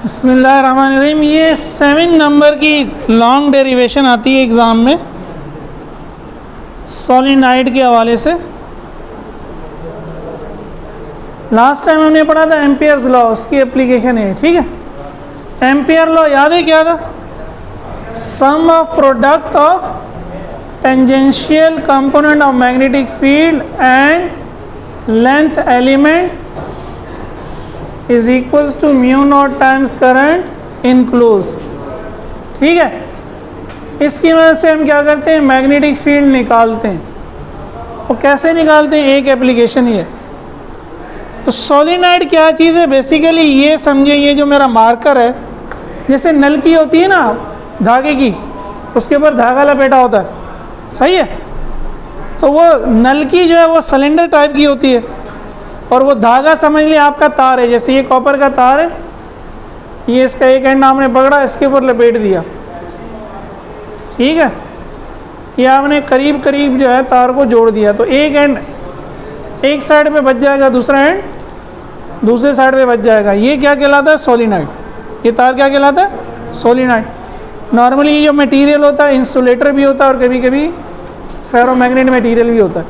बिस्मिल्लाहिर्रहमानिर्रहीम। ये 7 नंबर की लॉन्ग डेरिवेशन आती है एग्ज़ाम में सोलिनॉइड के हवाले से। लास्ट टाइम हमने पढ़ा था एम्पियर्स लॉ, उसकी एप्लीकेशन है, ठीक है। एम्पियर लॉ याद है क्या था? Sum of product of tangential component of magnetic field and length element is equals to mu naught times current enclose, ठीक है। इसकी वजह से हम क्या करते हैं, मैग्नेटिक फील्ड निकालते हैं। वो कैसे निकालते हैं, एक एप्लीकेशन ही है। तो सोलिनॉइड क्या चीज़ है, बेसिकली ये समझिए, ये जो मेरा मार्कर है, जैसे नल की होती है ना धागे की, उसके ऊपर धागा लपेटा होता है, सही है। तो वो नल की जो है वो सिलेंडर टाइप की होती है, और वो धागा समझ लिया आपका तार है। जैसे ये कॉपर का तार है, ये इसका एक एंड आपने पकड़ा, इसके ऊपर लपेट दिया, ठीक है। ये आपने करीब करीब जो है तार को जोड़ दिया, तो एक एंड एक साइड पे बच जाएगा, दूसरा एंड दूसरे साइड पे बच जाएगा। ये क्या कहलाता है, सोलिनॉइड। ये तार क्या कहलाता है, सोलिनॉइड। नॉर्मली ये जो मटेरियल होता है इंसुलेटर भी होता है, और कभी कभी फेरोमैग्नेट मटेरियल भी होता है।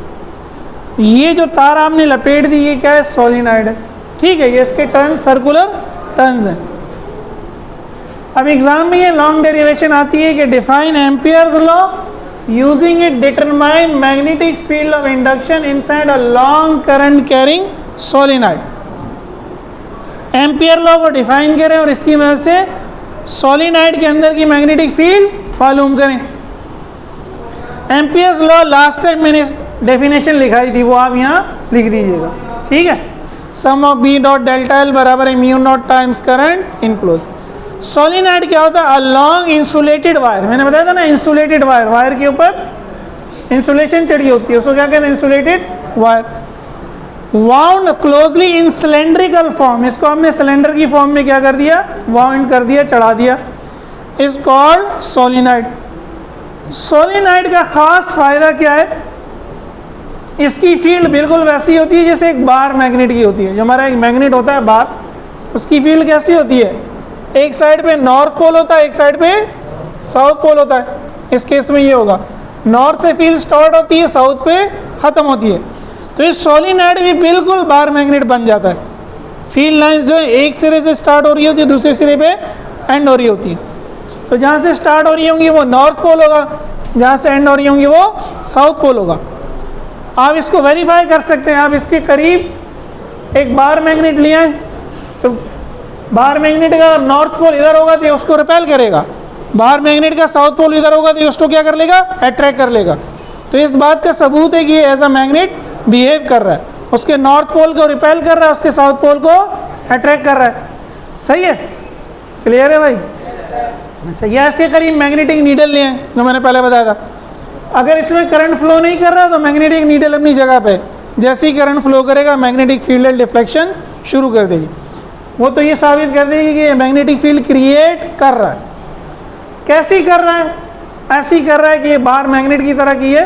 ये जो तार आपने लपेट दी, ये क्या है, सोलिनॉइड है, ठीक है। ये इसके टर्न सर्कुलर टर्न्स हैं। अब एग्जाम में ये लॉन्ग डेरिवेशन आती है कि define Ampere's law using it determine magnetic field of induction inside a long current carrying solenoid. Ampere law को डिफाइन करें और इसकी वजह से सोलिनॉइड के अंदर की मैग्नेटिक फील्ड मालूम करें। एम्पियर्स लॉ लास्ट टाइम मैंने डेफिनेशन लिखाई थी, वो आप यहाँ लिख दीजिएगा, ठीक है। Sum of B dot delta l बराबर है mu naught times current enclose. Solenoid क्या होता है, अ लॉन्ग इंसुलेटेड वायर। मैंने बताया था ना, इंसुलेटेड वायर, वायर के ऊपर इंसुलेशन चढ़ी होती है, उसको क्या कहते हैं, insulated wire. Wound closely in cylindrical form, इसको हमने सिलेंडर की फॉर्म में क्या कर दिया, वाउंड कर दिया, चढ़ा दिया, इज कॉल्ड सोलिनॉइड। सोलिनॉइड का खास फायदा क्या है, इसकी फील्ड बिल्कुल वैसी होती है जैसे एक बार मैग्नेट की होती है। जो हमारा एक मैग्नेट होता है बार, उसकी फील्ड कैसी होती है, एक साइड पे नॉर्थ पोल होता है, एक साइड पे साउथ पोल होता है। इस केस में ये होगा, नॉर्थ से फील्ड स्टार्ट होती है, साउथ पे ख़त्म होती है। तो इस सोलिनॉइड भी बिल्कुल बार मैग्नेट बन जाता है। फील्ड लाइन्स जो है एक सिरे से स्टार्ट हो रही होती है, दूसरे सिरे पे एंड हो रही होती है। तो जहाँ से स्टार्ट हो रही होंगी वो नॉर्थ पोल होगा, जहाँ से एंड हो रही होंगी वो साउथ पोल होगा। आप इसको वेरीफाई कर सकते हैं। आप इसके करीब एक बार मैग्नेट लिए हैं, तो बार मैग्नेट का नॉर्थ पोल इधर होगा तो ये उसको रिपेल करेगा, बार मैग्नेट का साउथ पोल इधर होगा तो ये उसको क्या कर लेगा, अट्रैक्ट कर लेगा। तो इस बात का सबूत है कि ये एज अ मैग्नेट बिहेव कर रहा है, उसके नॉर्थ पोल को रिपेल कर रहा है, उसके साउथ पोल को अट्रैक्ट कर रहा है, सही है, क्लियर है भाई। अच्छा, ये ऐसे करीब मैग्नेटिक नीडल लिए हैं जो मैंने पहले बताया था। अगर इसमें करंट फ्लो नहीं कर रहा तो मैग्नेटिक नीडल अपनी जगह पे, जैसे ही करंट फ्लो करेगा मैग्नेटिक फील्ड डिफ्लेक्शन शुरू कर देगी। वो तो ये साबित कर देगी कि ये मैग्नेटिक फील्ड क्रिएट कर रहा है। कैसी कर रहा है, ऐसी कर रहा है कि ये बार मैग्नेट की तरह की है।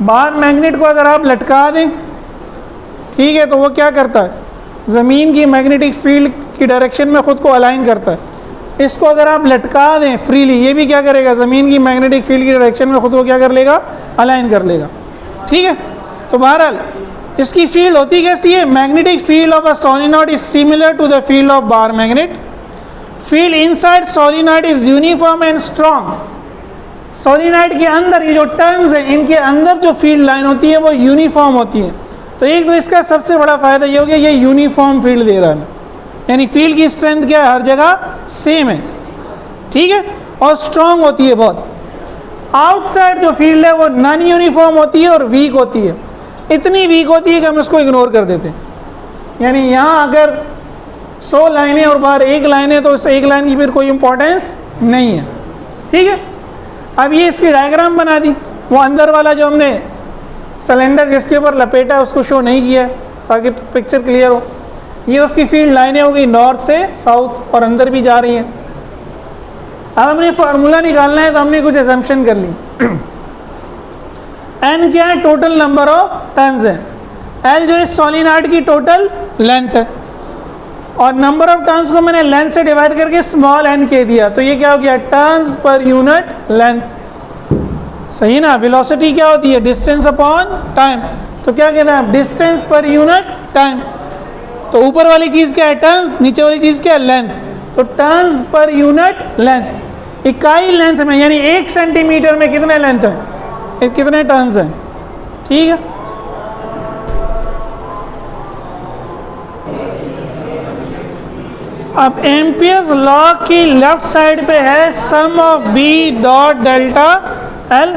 बार मैग्नेट को अगर आप लटका दें, ठीक है, तो वो क्या करता है, ज़मीन की मैग्नेटिक फील्ड की डायरेक्शन में ख़ुद को अलाइन करता है। इसको अगर आप लटका दें फ्रीली, ये भी क्या करेगा, ज़मीन की मैग्नेटिक फील्ड की डायरेक्शन में ख़ुद को क्या कर लेगा, अलाइन कर लेगा, ठीक है। तो बहरहाल इसकी फील्ड होती कैसी है, magnetic field of a solenoid is similar to the field of bar magnet. Field inside solenoid is uniform and strong. Solenoid के अंदर ये जो टर्न्स हैं, इनके अंदर जो फील्ड लाइन होती है वो यूनिफॉर्म होती है। तो एक तो इसका सबसे बड़ा फ़ायदा ये हो गया, ये यूनिफॉर्म फील्ड दे रहा है, यानी फील्ड की स्ट्रेंथ क्या है, हर जगह सेम है, ठीक है, और स्ट्रॉन्ग होती है बहुत। आउटसाइड जो फील्ड है वो नॉन यूनिफॉर्म होती है और वीक होती है। इतनी वीक होती है कि हम इसको इग्नोर कर देते हैं। यानी यहाँ अगर 100 लाइनें और बाहर एक लाइन है तो उस एक लाइन की फिर कोई इंपॉर्टेंस नहीं है, ठीक है। अब ये इसकी डायग्राम बना दी, वो अंदर वाला जो हमने सिलेंडर जिसके ऊपर लपेटा है उसको शो नहीं किया ताकि पिक्चर क्लियर हो। ये उसकी फील्ड लाइनें हो गई नॉर्थ से साउथ और अंदर भी जा रही हैं। अब हमने फार्मूला निकालना है तो हमने कुछ एजम्पशन कर ली। एन क्या है, टोटल नंबर ऑफ टर्न्स हैं। एल जो है सोलिनॉइड की टोटल लेंथ है, और नंबर ऑफ टर्न्स को मैंने लेंथ से डिवाइड करके स्मॉल एन के दिया, तो ये क्या हो गया, टर्न्स पर यूनिट लेंथ। सही ना। वेलोसिटी क्या होती है, डिस्टेंस अपॉन टाइम, तो क्या कहते हैं, डिस्टेंस पर यूनिट टाइम। तो ऊपर वाली चीज़ क्या है, टर्न्स, नीचे वाली चीज़ क्या है, लेंथ। तो टर्न्स पर यूनिट लेंथ, इकाई लेंथ में, यानी 1 सेंटीमीटर में कितने लेंथ है, कितने टर्न्स हैं। ठीक है। अब एम्पियर्स लॉ की लेफ्ट साइड पे है sum of B dot delta l,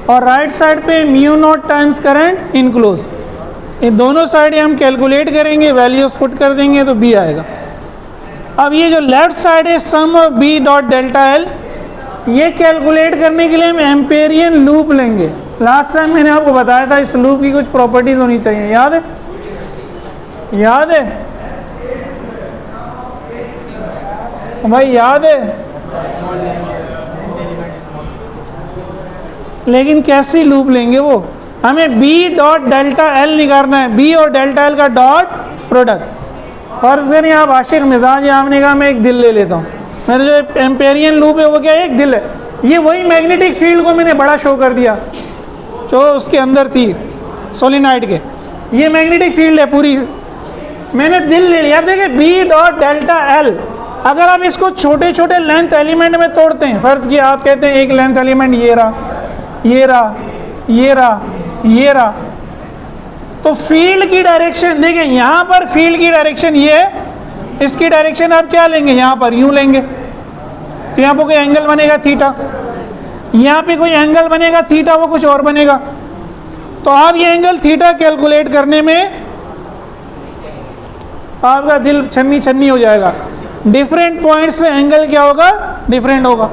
और राइट साइड पे mu naught times current enclose. ये दोनों साइड हम कैलकुलेट करेंगे, वैल्यूज पुट कर देंगे तो बी आएगा। अब ये जो लेफ्ट साइड है sum of B dot delta l, ये कैलकुलेट करने के लिए हम एम्पेरियन लूप लेंगे। लास्ट टाइम मैंने आपको बताया था इस लूप की कुछ प्रॉपर्टीज होनी चाहिए, याद है, याद है भाई, याद है। लेकिन कैसी लूप लेंगे वो, हमें b डॉट डेल्टा एल निकालना है, b और डेल्टा एल का डॉट प्रोडक्ट। और नहीं आप आशिक मिजाज है, आपने कहा मैं एक दिल ले लेता हूँ, मेरे जो एम्पेरियन लूप है वो क्या है, एक दिल है। ये वही मैग्नेटिक फील्ड को मैंने बड़ा शो कर दिया जो उसके अंदर थी सोलिनॉइड के, ये मैग्नेटिक फील्ड है पूरी, मैंने दिल ले लिया। अब देखिए b डॉट डेल्टा एल, अगर आप इसको छोटे छोटे लेंथ एलिमेंट में तोड़ते हैं, फर्ज किया आप कहते हैं एक लेंथ एलिमेंट ये रहा, ये रहा, ये रहा, ये रहा, तो फील्ड की डायरेक्शन देखिए, यहाँ पर फील्ड की डायरेक्शन ये है, इसकी डायरेक्शन आप क्या लेंगे, यहाँ पर यूं लेंगे, तो यहाँ पर कोई एंगल बनेगा थीटा, यहाँ पे कोई एंगल बनेगा थीटा, वो कुछ और बनेगा। तो आप ये एंगल थीटा कैलकुलेट करने में आपका दिल छन्नी छन्नी हो जाएगा। डिफरेंट पॉइंट्स पे एंगल क्या होगा, डिफरेंट होगा,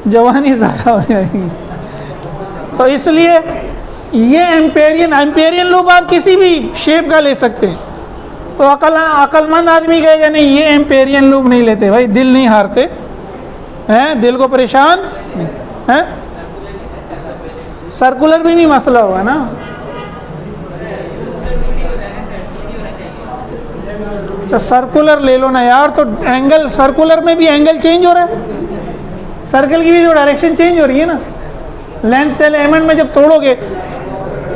जवानी ज़ाया हो जाएगी। तो इसलिए ये एम्पेरियन लूप आप किसी भी शेप का ले सकते हैं। तो अक्लमंद आदमी कहेगा नहीं ये एम्पेरियन लूप नहीं लेते, भाई दिल नहीं हारते हैं, दिल को परेशान हैं, सर्कुलर भी नहीं मसला होगा ना। अच्छा सर्कुलर ले लो ना यार, तो एंगल सर्कुलर में भी एंगल चेंज हो रहा है, सर्कल की भी जो डायरेक्शन चेंज हो रही है ना, लेंथ एलिमेंट में जब तोड़ोगे,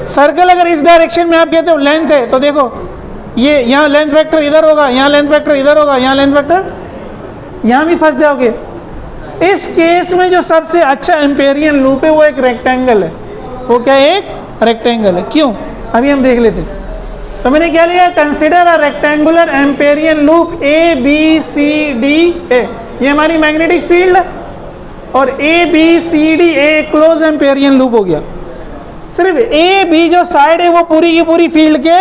सर्कल अगर इस डायरेक्शन में आप कहते हो लेंथ है, तो देखो ये यहाँ लेंथ वेक्टर इधर होगा, यहाँ लेंथ वेक्टर इधर होगा, यहाँ लेंथ वेक्टर, यहाँ भी फंस जाओगे। इस केस में जो सबसे अच्छा एम्पेरियन लूप है वो एक रेक्टेंगल है, वो क्या है, एक रेक्टेंगल है। क्यों, अभी हम देख लेते हैं। तो मैंने क्या लिया, consider a rectangular Amperian loop A B C D A, ये हमारी मैग्नेटिक फील्ड है, और A B C D A close Amperian loop हो गया। सिर्फ ए बी जो साइड है वो पूरी की पूरी फील्ड के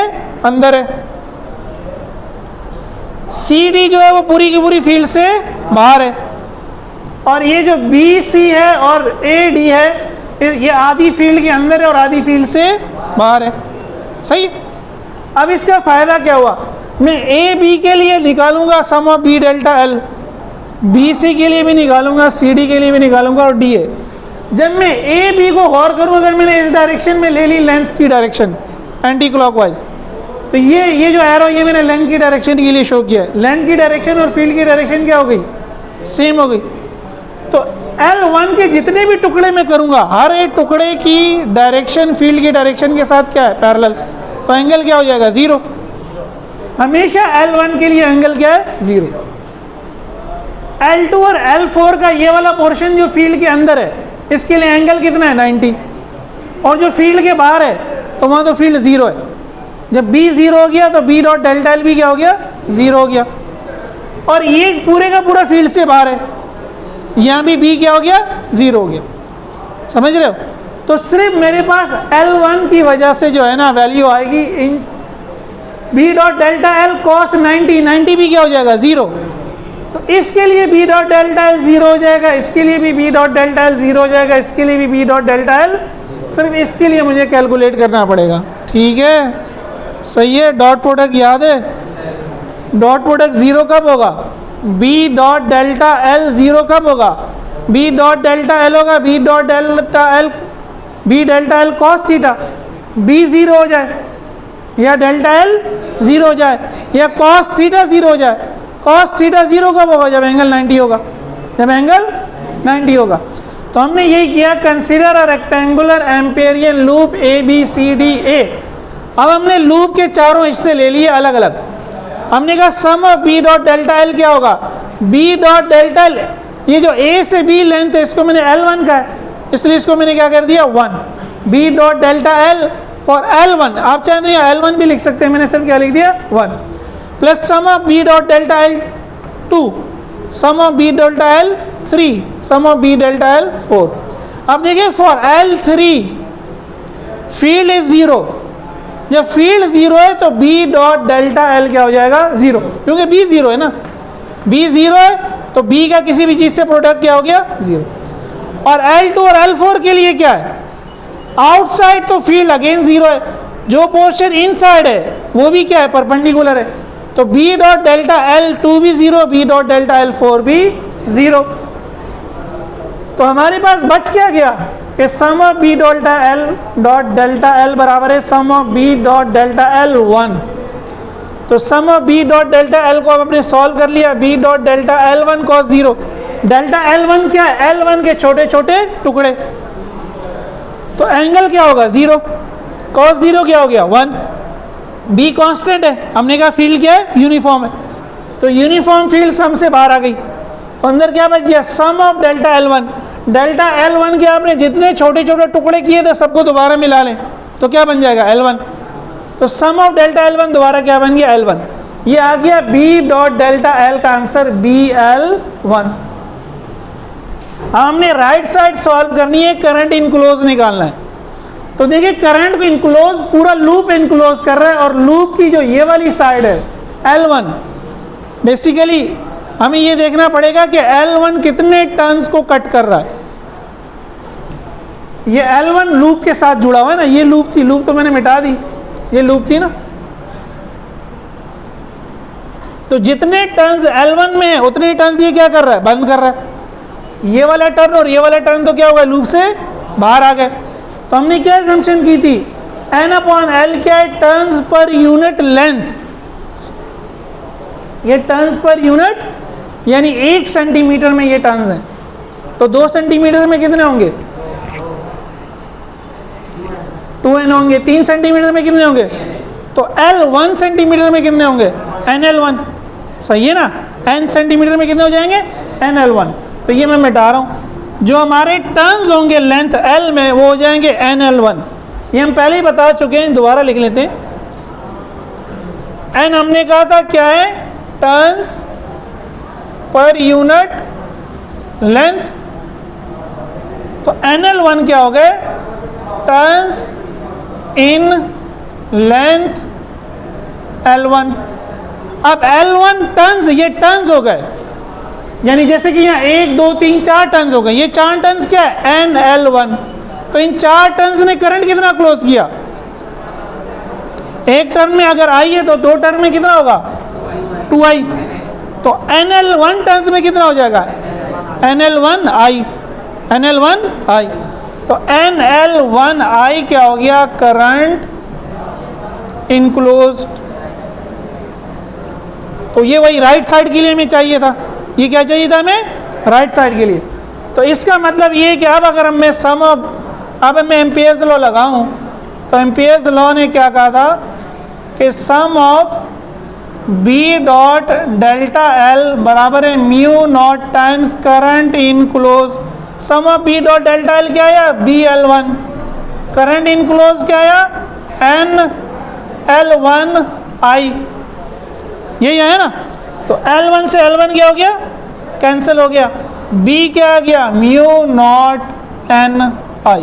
अंदर है, सी डी जो है वो पूरी की पूरी फील्ड से बाहर है, और ये जो बी सी है और ए डी है ये आधी फील्ड के अंदर है और आधी फील्ड से बाहर है। सही है। अब इसका फायदा क्या हुआ, मैं ए बी के लिए निकालूंगा sum of B delta l, B C के लिए भी निकालूंगा, सी डी के लिए भी निकालूंगा, और डी ए। जब मैं ए बी को गौर करूं, अगर मैंने इस डायरेक्शन में ले ली लेंथ की डायरेक्शन एंटी क्लॉकवाइज, तो ये जो एरो ये मैंने लेंथ की डायरेक्शन के लिए शो किया है, लेंथ की डायरेक्शन और फील्ड की डायरेक्शन क्या हो गई, सेम हो गई। तो L1 के जितने भी टुकड़े मैं करूंगा, हर एक टुकड़े की डायरेक्शन फील्ड की डायरेक्शन के साथ क्या है, पैरेलल, तो एंगल क्या हो जाएगा, जीरो। हमेशा L1 के लिए एंगल क्या है, जीरो। L2 और L4 का ये वाला पोर्शन जो फील्ड के अंदर है, इसके लिए एंगल कितना है, 90, और जो फील्ड के बाहर है तो वहां तो फील्ड जीरो है। जब B जीरो हो गया तो B डॉट डेल्टा एल भी क्या हो गया, जीरो हो गया, और ये पूरे का पूरा फील्ड से बाहर है, यहाँ भी B क्या हो गया, जीरो हो गया। समझ रहे हो। तो सिर्फ मेरे पास L1 की वजह से जो है ना वैल्यू आएगी इन B dot delta L cos 90, 90 भी क्या हो जाएगा, जीरो। तो इसके लिए B dot delta L zero हो जाएगा, इसके लिए भी B dot delta L zero हो जाएगा, इसके लिए भी B डॉट डेल्टा एल, सिर्फ इसके लिए मुझे कैलकुलेट करना पड़ेगा। ठीक है, सही है। डॉट प्रोडक्ट याद है, डॉट प्रोडक्ट जीरो कब होगा, B dot delta L zero कब होगा, B डॉट डेल्टा एल होगा, B dot delta L, B delta L cos theta, B zero हो जाए या डेल्टा एल 0 हो जाए, या कॉस थीटा 0 हो जाए। कॉस थीटा 0 कब होगा? जब एंगल 90 होगा, जब एंगल 90 होगा। तो हमने यही किया, consider a rectangular Amperian loop A B C D A. अब हमने लूप के चारों हिस्से ले लिए अलग अलग। हमने कहा sum of B dot delta l क्या होगा? बी डॉट डेल्टा एल, ये जो ए से बी लेंथ है इसको मैंने L1 का है, इसलिए इसको मैंने क्या कर दिया 1। B dot delta L for L1, आप चाहें तो यहाँ L1 भी लिख सकते हैं, मैंने सिर्फ क्या लिख दिया 1, plus sum of B dot delta L 2, sum of B delta L 3, sum of B delta L 4। अब देखिए फॉर L3 फील्ड इज 0, जब फील्ड 0 है तो बी डॉट डेल्टा एल क्या हो जाएगा? 0, क्योंकि बी 0 है ना, बी 0 है तो बी का किसी भी चीज से प्रोडक्ट क्या हो गया? 0। और L2 और L4 के लिए क्या है? आउटसाइड तो फील्ड अगेन 0 है, जो पोर्शन इनसाइड है वो भी क्या है? परपेंडिकुलर है। तो बी डॉट डेल्टा L2 भी 0, बी डॉट डेल्टा L4 भी 0। तो हमारे पास बच क्या गया कि sum of B delta l dot delta l बराबर है sum of B dot delta l 1। तो sum of B dot delta l को हमने सॉल्व कर लिया, B dot delta l 1 cos 0। Delta l 1 क्या है? L1 के छोटे छोटे टुकड़े, तो एंगल क्या होगा? 0, कॉस 0 क्या हो गया? 1। बी कांस्टेंट है, हमने कहा फील्ड क्या है? यूनिफॉर्म है, तो यूनिफॉर्म फील्ड सम से बाहर आ गई। तो अंदर क्या बच गया? सम of delta L1। Delta L1 के आपने जितने छोटे छोटे टुकड़े किए थे सबको दोबारा मिला लें तो क्या बन जाएगा? L1। तो सम ऑफ डेल्टा L1 दोबारा क्या बन गया? L1। ये आ गया बी डॉट डेल्टा एल का आंसर BL1। हमने राइट साइड सॉल्व करनी है, करंट इनक्लोज निकालना है। तो देखिए करंट को इनक्लोज, पूरा लूप इनक्लोज कर रहा है, और लूप की जो ये वाली साइड है L1, बेसिकली हमें ये देखना पड़ेगा कि L1 कितने टर्न्स को कट कर रहा है। ये L1 लूप के साथ जुड़ा हुआ है ना, ये लूप थी, लूप तो मैंने मिटा दी, ये लूप थी ना। तो जितने टर्न्स L1 में है उतने टर्न्स ये क्या कर रहा है? बंद कर रहा है। ये वाला टर्न और ये वाला टर्न तो क्या होगा? लूप से बाहर आ गए। तो हमने क्या असम्पशन की थी? N/L क्या है? Turns per unit length. ये टर्न्स पर यूनिट यानी 1 सेंटीमीटर में ये टर्न्स हैं, तो 2 सेंटीमीटर में कितने होंगे? 2n होंगे। 3 सेंटीमीटर में कितने होंगे? तो L 1 सेंटीमीटर में कितने होंगे? NL1। सही है ना? n सेंटीमीटर में कितने हो जाएंगे? NL1। तो ये मैं मिटा रहा हूँ, जो हमारे टर्न्स होंगे लेंथ L में वो हो जाएंगे NL1। ये हम पहले ही बता चुके हैं, दोबारा लिख लेते हैं। n हमने कहा था क्या है? Turns per unit length. तो NL1 क्या हो गए? Turns in length L1। अब L1 टर्न्स, ये टर्न्स हो गए, यानी जैसे कि यहाँ 1 2 3 4 टर्न्स हो गए, ये 4 टर्न्स क्या है? NL1। तो इन 4 टर्न्स ने करंट कितना क्लोज किया? एक टर्न में अगर I है तो 2 टर्न में कितना होगा? 2I। तो NL1 टर्न्स में कितना हो जाएगा? NL1I। NL1I। तो NL1I क्या हो गया? Current enclosed. तो ये वही राइट साइड के लिए हमें चाहिए था। ये क्या चाहिए था हमें? राइट साइड के लिए। तो इसका मतलब ये है कि अब अगर मैं सम ऑफ, अब मैं एम्पियर्स लॉ लगाऊं तो एम्पियर्स लॉ ने क्या कहा था कि sum of B dot delta l बराबर है mu naught times current enclose. Sum of B dot delta l क्या आया? BL1। करंट इनक्लोज क्या आया? NL1I। यही है ना? तो L1 से L1 क्या हो गया? कैंसिल हो गया। B क्या आ गया? Mu naught NI।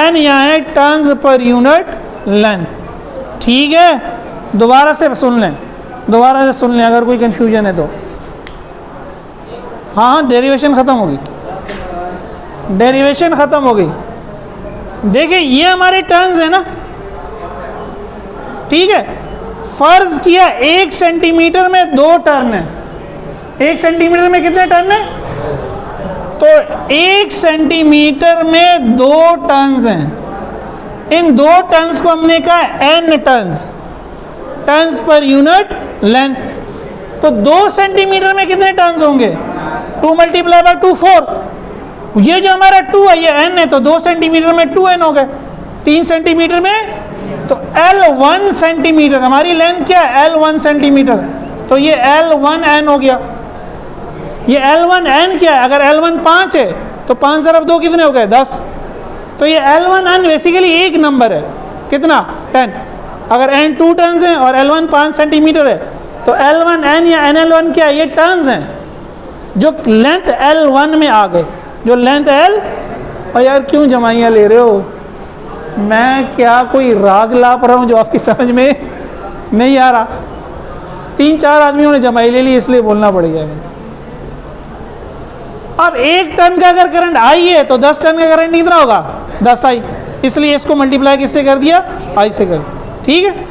N यहाँ है टर्न्स पर यूनिट लेंथ। ठीक है, दोबारा से सुन लें, दोबारा से सुन लें अगर कोई कंफ्यूजन है तो। हाँ, डेरिवेशन ख़त्म हो गई, डेरिवेशन ख़त्म हो गई। देखिए ये हमारे टर्न्स है ना, ठीक है। फर्ज किया 1 सेंटीमीटर में 2 टर्न है। 1 सेंटीमीटर में कितने टर्न है? तो 1 सेंटीमीटर में 2 टर्न्स हैं। इन 2 टर्न्स को हमने कहा n turns per unit length. तो 2 सेंटीमीटर में कितने टर्न्स होंगे? 2 मल्टीप्लाई बाय 2 4। ये जो हमारा 2 है ये n है, तो 2 सेंटीमीटर में 2n हो गए। 3 सेंटीमीटर में तो L1 सेंटीमीटर, हमारी लेंथ क्या है? L1 सेंटीमीटर, तो ये L1n हो गया। ये L1n क्या है? अगर L1 5 है तो 5 × 2 कितने हो गए? 10। तो ये L1n बेसिकली एक नंबर है, कितना? 10। अगर n 2 टर्न्स हैं और L1 5 सेंटीमीटर है तो L1n या NL1 क्या है? ये टर्न्स हैं जो लेंथ L1 में आ गए, जो लेंथ L। और यार क्यों जमाइयाँ ले रहे हो? मैं क्या कोई राग लाप रहा हूँ जो आपकी समझ में नहीं आ रहा? 3-4 आदमियों ने जमाई ले ली, इसलिए बोलना पड़ गया। अब 1 टन का अगर करंट आई है तो 10 टन का करंट कितना होगा? 10 आई, इसलिए इसको मल्टीप्लाई किससे कर दिया? आई से कर। ठीक है,